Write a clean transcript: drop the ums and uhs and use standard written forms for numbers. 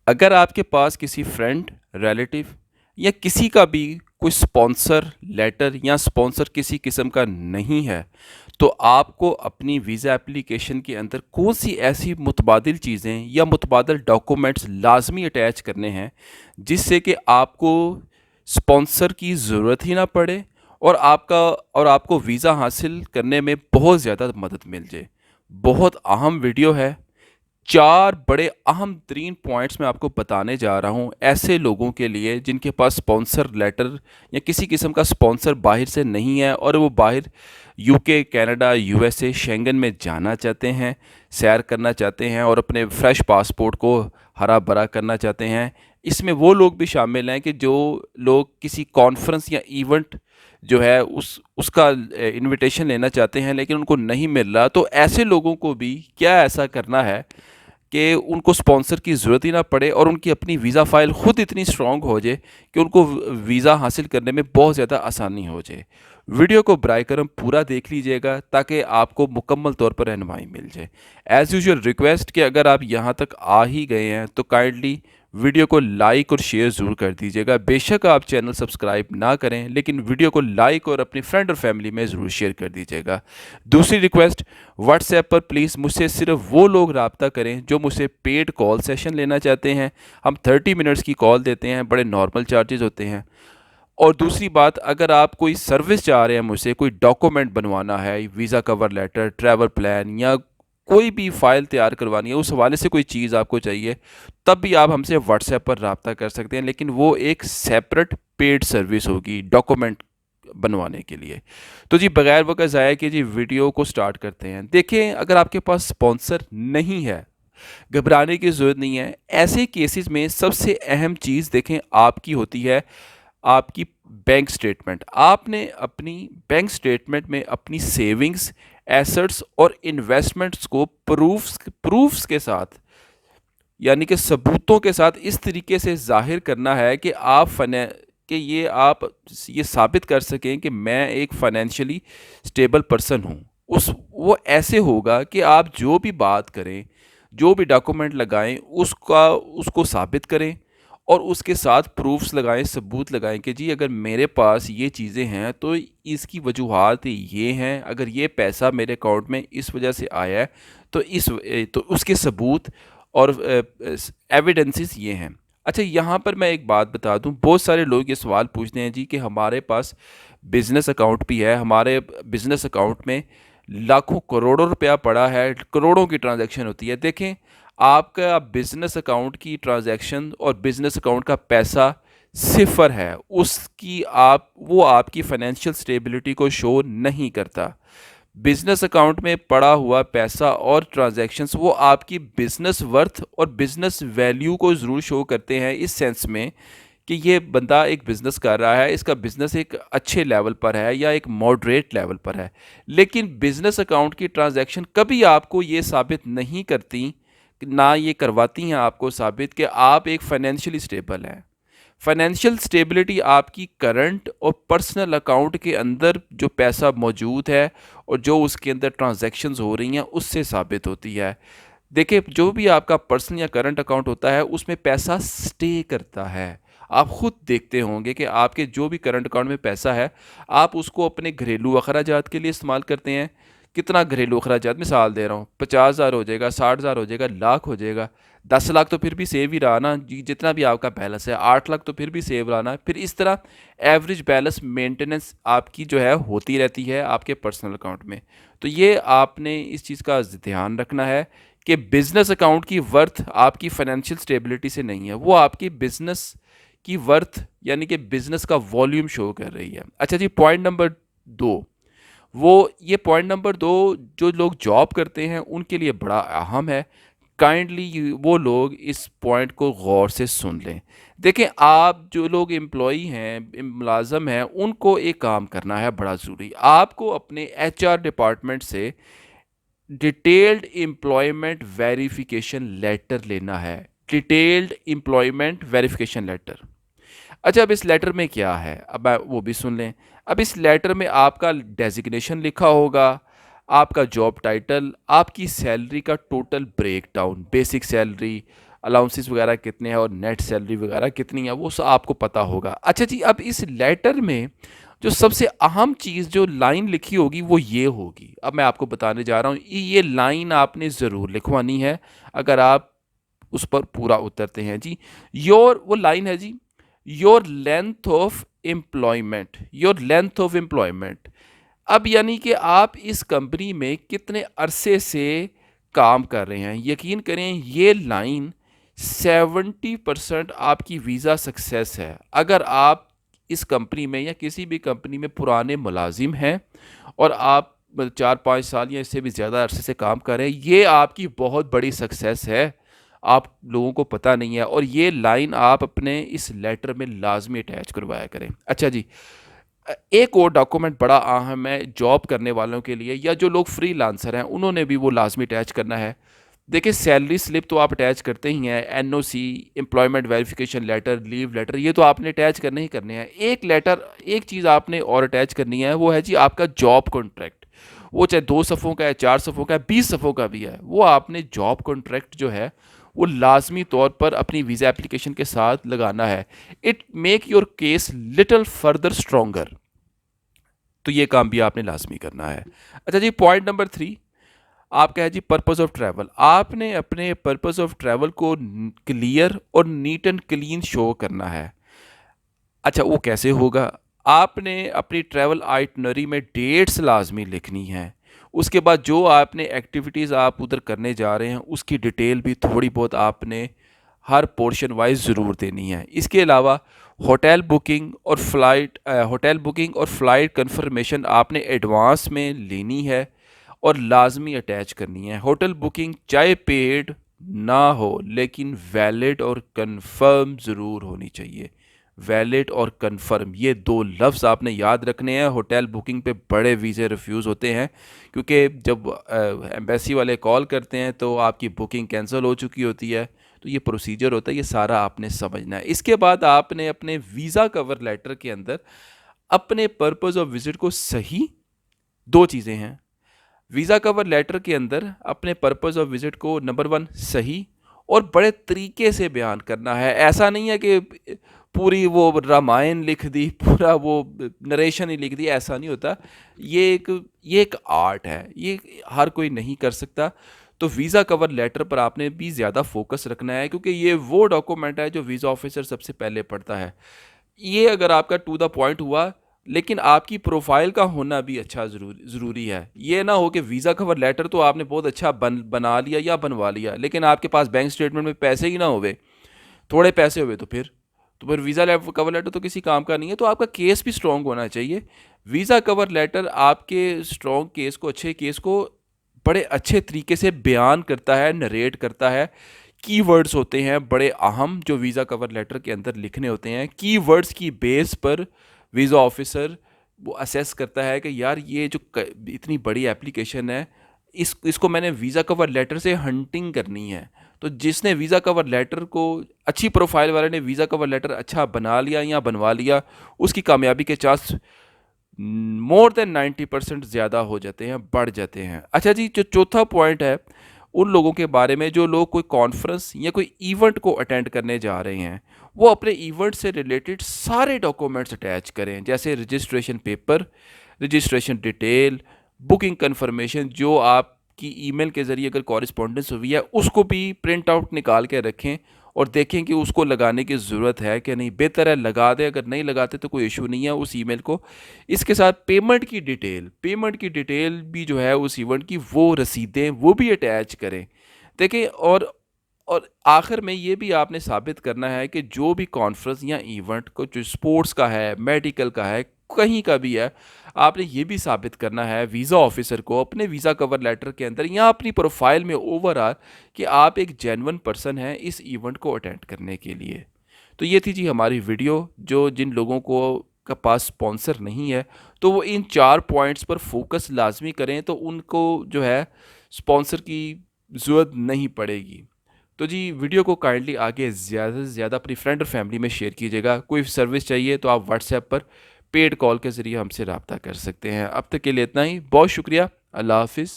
अगर आपके पास किसी फ्रेंड, रिलेटिव या किसी का भी कोई स्पॉन्सर लेटर या स्पॉन्सर किसी किस्म का नहीं है, तो आपको अपनी वीज़ा एप्लीकेशन के अंदर कौन सी ऐसी मुतबादिल चीज़ें या मुतबादिल डॉक्यूमेंट्स लाजमी अटैच करने हैं जिससे कि आपको स्पॉन्सर की ज़रूरत ही ना पड़े और आपको वीज़ा हासिल करने में बहुत ज़्यादा मदद मिल जाए। बहुत अहम वीडियो है। 4 बड़े अहम तरीन पॉइंट्स मैं आपको बताने जा रहा हूँ ऐसे लोगों के लिए जिनके पास स्पॉन्सर लेटर या किसी किस्म का स्पॉन्सर बाहर से नहीं है और वो बाहर यूके, कनाडा, यूएसए, शेंगन में जाना चाहते हैं, सैर करना चाहते हैं और अपने फ्रेश पासपोर्ट को हरा भरा करना चाहते हैं। इसमें वो लोग भी शामिल हैं कि जो लोग किसी कॉन्फ्रेंस या इवेंट जो है उसका इनविटेशन लेना चाहते हैं लेकिन उनको नहीं मिल रहा। तो ऐसे लोगों को भी क्या ऐसा करना है कि उनको स्पॉन्सर की ज़रूरत ही ना पड़े और उनकी अपनी वीज़ा फ़ाइल ख़ुद इतनी स्ट्रॉन्ग हो जाए कि उनको वीज़ा हासिल करने में बहुत ज़्यादा आसानी हो जाए। वीडियो को बराए करम पूरा देख लीजिएगा ताकि आपको मुकम्मल तौर पर रहनुमाई मिल जाए। एज़ यूजुअल रिक्वेस्ट कि अगर आप यहाँ तक आ ही गए हैं तो काइंडली वीडियो को लाइक और शेयर ज़रूर कर दीजिएगा। बेशक आप चैनल सब्सक्राइब ना करें लेकिन वीडियो को लाइक और अपनी फ्रेंड और फैमिली में ज़रूर शेयर कर दीजिएगा। दूसरी रिक्वेस्ट, व्हाट्सएप पर प्लीज़ मुझसे सिर्फ वो लोग रब्ता करें जो मुझसे पेड कॉल सेशन लेना चाहते हैं। हम 30 मिनट्स की कॉल देते हैं, बड़े नॉर्मल चार्जेस होते हैं। और दूसरी बात, अगर आप कोई सर्विस चाह रहे हैं मुझसे, कोई डॉक्यूमेंट बनवाना है, visa cover letter, travel plan या कोई भी फ़ाइल तैयार करवानी है, उस हवाले से कोई चीज़ आपको चाहिए, तब भी आप हमसे व्हाट्सएप पर रब्ता कर सकते हैं, लेकिन वो एक सेपरेट पेड सर्विस होगी डॉक्यूमेंट बनवाने के लिए। तो जी बगैर वक्त ज़ाया किए जी वीडियो को स्टार्ट करते हैं। देखें, अगर आपके पास स्पॉन्सर नहीं है, घबराने की ज़रूरत नहीं है। ऐसे केसेस में सबसे अहम चीज़ देखें आपकी होती है आपकी बैंक स्टेटमेंट। आपने अपनी बैंक स्टेटमेंट में अपनी सेविंग्स, एसेट्स और इन्वेस्टमेंट्स को प्रूफ्स के साथ, यानी कि सबूतों के साथ इस तरीके से ज़ाहिर करना है कि आप ये साबित कर सकें कि मैं एक फाइनेंशियली स्टेबल पर्सन हूँ। वो ऐसे होगा कि आप जो भी बात करें, जो भी डॉक्यूमेंट लगाएं, उसको साबित करें और उसके साथ प्रूफ्स लगाएं, सबूत लगाएं कि जी अगर मेरे पास ये चीज़ें हैं तो इसकी वजूहात ये हैं, अगर ये पैसा मेरे अकाउंट में इस वजह से आया है तो उसके सबूत और एविडेंसेस ये हैं। अच्छा, यहाँ पर मैं एक बात बता दूँ, बहुत सारे लोग ये सवाल पूछते हैं जी कि हमारे पास बिज़नेस अकाउंट भी है, हमारे बिज़नेस अकाउंट में लाखों करोड़ों रुपया पड़ा है, करोड़ों की ट्रांजैक्शन होती है। देखें, आपका बिज़नेस अकाउंट की ट्रांजैक्शन और बिज़नेस अकाउंट का पैसा सिफ़र है, वो आपकी फाइनेंशियल स्टेबिलिटी को शो नहीं करता। बिज़नेस अकाउंट में पड़ा हुआ पैसा और ट्रांजैक्शंस वो आपकी बिज़नेस वर्थ और बिज़नेस वैल्यू को ज़रूर शो करते हैं, इस सेंस में कि ये बंदा एक बिज़नेस कर रहा है, इसका बिज़नेस एक अच्छे लेवल पर है या एक मॉडरेट लेवल पर है। लेकिन बिज़नेस अकाउंट की ट्रांजैक्शन कभी आपको ये साबित नहीं करती, ना ये करवाती हैं आपको साबित कि आप एक फाइनेंशियली स्टेबल हैं। फाइनेंशियल स्टेबिलिटी आपकी करंट और पर्सनल अकाउंट के अंदर जो पैसा मौजूद है और जो उसके अंदर ट्रांजैक्शंस हो रही हैं उससे साबित होती है। देखिए, जो भी आपका पर्सनल या करंट अकाउंट होता है उसमें पैसा स्टे करता है। आप ख़ुद देखते होंगे कि आपके जो भी करंट अकाउंट में पैसा है, आप उसको अपने घरेलू अखराजात के लिए इस्तेमाल करते हैं। कितना घरेलू अखराजात, मिसाल दे रहा हूँ, 50,000 हो जाएगा, 60,000 हो जाएगा, लाख हो जाएगा, 10 लाख तो फिर भी सेव ही रहा ना जी, जितना भी आपका बैलेंस है, 8 लाख तो फिर भी सेव रहा ना। फिर इस तरह एवरेज बैलेंस मेंटेनेंस आपकी जो है होती रहती है आपके पर्सनल अकाउंट में। तो ये आपने इस चीज़ का ध्यान रखना है कि बिज़नेस अकाउंट की वर्थ आपकी फाइनेंशियल स्टेबिलिटी से नहीं है, वो आपकी बिज़नेस की वर्थ यानी कि बिज़नेस का वॉल्यूम शो कर रही है। अच्छा जी, पॉइंट नंबर 2, पॉइंट नंबर 2 जो लोग जॉब करते हैं उनके लिए बड़ा अहम है। काइंडली वो लोग इस पॉइंट को गौर से सुन लें। देखें, आप जो लोग एम्प्लॉई हैं, मुलाज़म हैं, उनको एक काम करना है बड़ा ज़रूरी। आपको अपने एचआर डिपार्टमेंट से डिटेल्ड एम्प्लॉयमेंट वेरिफिकेशन लेटर लेना है। Detailed employment verification letter. अच्छा, अब इस लेटर में क्या है, अब वो भी सुन लें। अब इस लेटर में आपका डेजिग्नेशन लिखा होगा, आपका जॉब टाइटल, आपकी सैलरी का total breakdown, basic salary, allowances वगैरह कितने हैं और नेट सैलरी वगैरह कितनी है, वो सब आपको पता होगा। अच्छा जी, अब इस लेटर में जो सबसे अहम चीज़ जो लाइन लिखी होगी वो ये होगी। अब मैं आपको बताने जा रहा हूँ, ये लाइन आपने ज़रूर लिखवानी है अगर आप उस पर पूरा उतरते हैं जी। योर, वो लाइन है जी, your length of employment, your length of employment. अब यानी कि आप इस कंपनी में कितने अरसे से काम कर रहे हैं। यकीन करें ये लाइन 70% आपकी वीज़ा सक्सेस है। अगर आप इस कंपनी में या किसी भी कंपनी में पुराने मुलाजिम हैं और आप 4-5 साल या इससे भी ज़्यादा अरसे से काम कर रहे हैं, ये आपकी बहुत बड़ी सक्सेस है, आप लोगों को पता नहीं है। और ये लाइन आप अपने इस लेटर में लाजमी अटैच करवाया करें। अच्छा जी, एक और डॉक्यूमेंट बड़ा अहम है जॉब करने वालों के लिए, या जो लोग फ्रीलांसर हैं उन्होंने भी वो लाजमी अटैच करना है। देखिए, सैलरी स्लिप तो आप अटैच करते ही हैं, NOC, employment verification letter, leave letter, ये तो आपने अटैच करने ही करने हैं। एक लेटर, एक चीज़ आपने और अटैच करनी है, वो है जी आपका जॉब कॉन्ट्रैक्ट। वो चाहे 2 सफ़ों का है, 4 सफ़ों का है, 20 सफ़ों का भी है, वो आपने जॉब कॉन्ट्रैक्ट जो है वो लाजमी तौर पर अपनी वीज़ा एप्लीकेशन के साथ लगाना है। It make your case little further stronger. तो ये काम भी आपने लाजमी करना है। अच्छा जी, पॉइंट नंबर 3 आपका है जी पर्पस ऑफ ट्रैवल। आपने अपने पर्पस ऑफ ट्रैवल को क्लियर और नीट एंड क्लीन शो करना है। अच्छा, वो कैसे होगा? आपने अपनी ट्रैवल आइटनरी में डेट्स लाजमी लिखनी है। उसके बाद जो आपने एक्टिविटीज़ आप उधर करने जा रहे हैं उसकी डिटेल भी थोड़ी बहुत आपने हर पोर्शन वाइज ज़रूर देनी है। इसके अलावा होटल बुकिंग और फ़्लाइट कंफर्मेशन आपने एडवांस में लेनी है और लाजमी अटैच करनी है। होटल बुकिंग चाहे पेड ना हो लेकिन वैलिड और कंफर्म ज़रूर होनी चाहिए। वैलिड और कंफर्म, ये 2 लफ्ज़ आपने याद रखने हैं। होटल बुकिंग पे बड़े वीज़े रिफ्यूज़ होते हैं क्योंकि जब एम्बेसी वाले कॉल करते हैं तो आपकी बुकिंग कैंसिल हो चुकी होती है। तो ये प्रोसीजर होता है, ये सारा आपने समझना है। इसके बाद आपने अपने वीज़ा कवर लेटर के अंदर अपने पर्पस ऑफ विज़िट को सही, 2 चीज़ें हैं वीज़ा कवर लेटर के अंदर, अपने पर्पस ऑफ विज़िट को नंबर 1 सही और बड़े तरीके से बयान करना है। ऐसा नहीं है कि पूरी वो रामायण लिख दी, पूरा वो नरेशन ही लिख दी, ऐसा नहीं होता। ये एक आर्ट है, ये हर कोई नहीं कर सकता। तो वीज़ा कवर लेटर पर आपने भी ज़्यादा फोकस रखना है क्योंकि ये वो डॉक्यूमेंट है जो वीज़ा ऑफिसर सबसे पहले पढ़ता है। ये अगर आपका टू द पॉइंट हुआ, लेकिन आपकी प्रोफाइल का होना भी अच्छा ज़रूरी है। ये ना हो कि वीज़ा कवर लेटर तो आपने बहुत अच्छा बना लिया या बनवा लिया, लेकिन आपके पास बैंक स्टेटमेंट में पैसे ही ना होवे, थोड़े पैसे हुए तो फिर वीज़ा कवर लेटर तो किसी काम का नहीं है। तो आपका केस भी स्ट्रॉन्ग होना चाहिए। वीज़ा कवर लेटर आपके स्ट्रॉन्ग केस को, अच्छे केस को बड़े अच्छे तरीके से बयान करता है, नरेट करता है। कीवर्ड्स होते हैं बड़े अहम जो वीज़ा कवर लेटर के अंदर लिखने होते हैं। कीवर्ड्स की बेस पर वीज़ा ऑफिसर वो असेस करता है कि यार ये जो इतनी बड़ी एप्लीकेशन है, इसको मैंने वीज़ा कवर लेटर से हंटिंग करनी है। तो जिसने वीज़ा कवर लेटर को, अच्छी प्रोफाइल वाले ने वीज़ा कवर लेटर अच्छा बना लिया या बनवा लिया, उसकी कामयाबी के चांस मोर देन 90% ज़्यादा हो जाते हैं, बढ़ जाते हैं। अच्छा जी, जो चौथा पॉइंट है उन लोगों के बारे में जो लोग कोई कॉन्फ्रेंस या कोई इवेंट को अटेंड करने जा रहे हैं, वो अपने इवेंट से रिलेटेड सारे डॉक्यूमेंट्स अटैच करें, जैसे registration paper, registration detail, booking confirmation, जो आपकी ईमेल के ज़रिए अगर कॉरेस्पॉन्डेंस हुई है उसको भी प्रिंट आउट निकाल के रखें और देखें कि उसको लगाने की ज़रूरत है कि नहीं। बेहतर है लगा दें, अगर नहीं लगाते तो कोई इशू नहीं है उस ईमेल को। इसके साथ पेमेंट की डिटेल भी जो है उस इवेंट की, वो रसीदें वो भी अटैच करें। देखें, और आखिर में ये भी आपने साबित करना है कि जो भी कॉन्फ्रेंस या इवेंट को, जो स्पोर्ट्स का है, मेडिकल का है, कहीं का भी है, आपने ये भी साबित करना है वीज़ा ऑफिसर को अपने वीज़ा कवर लेटर के अंदर या अपनी प्रोफाइल में ओवरऑल कि आप एक जेन्युइन पर्सन हैं इस इवेंट को अटेंड करने के लिए। तो ये थी जी हमारी वीडियो। जो जिन लोगों को का पास स्पॉन्सर नहीं है तो वो इन 4 पॉइंट्स पर फोकस लाजमी करें, तो उनको जो है स्पॉन्सर की ज़रूरत नहीं पड़ेगी। तो जी, वीडियो को काइंडली आगे ज़्यादा से ज़्यादा अपनी फ्रेंड और फैमिली में शेयर कीजिएगा। कोई सर्विस चाहिए तो आप व्हाट्सएप पर पेड कॉल के ज़रिए हमसे रब्ता कर सकते हैं। अब तक के लिए इतना ही, बहुत शुक्रिया। अल्लाह हाफिज़।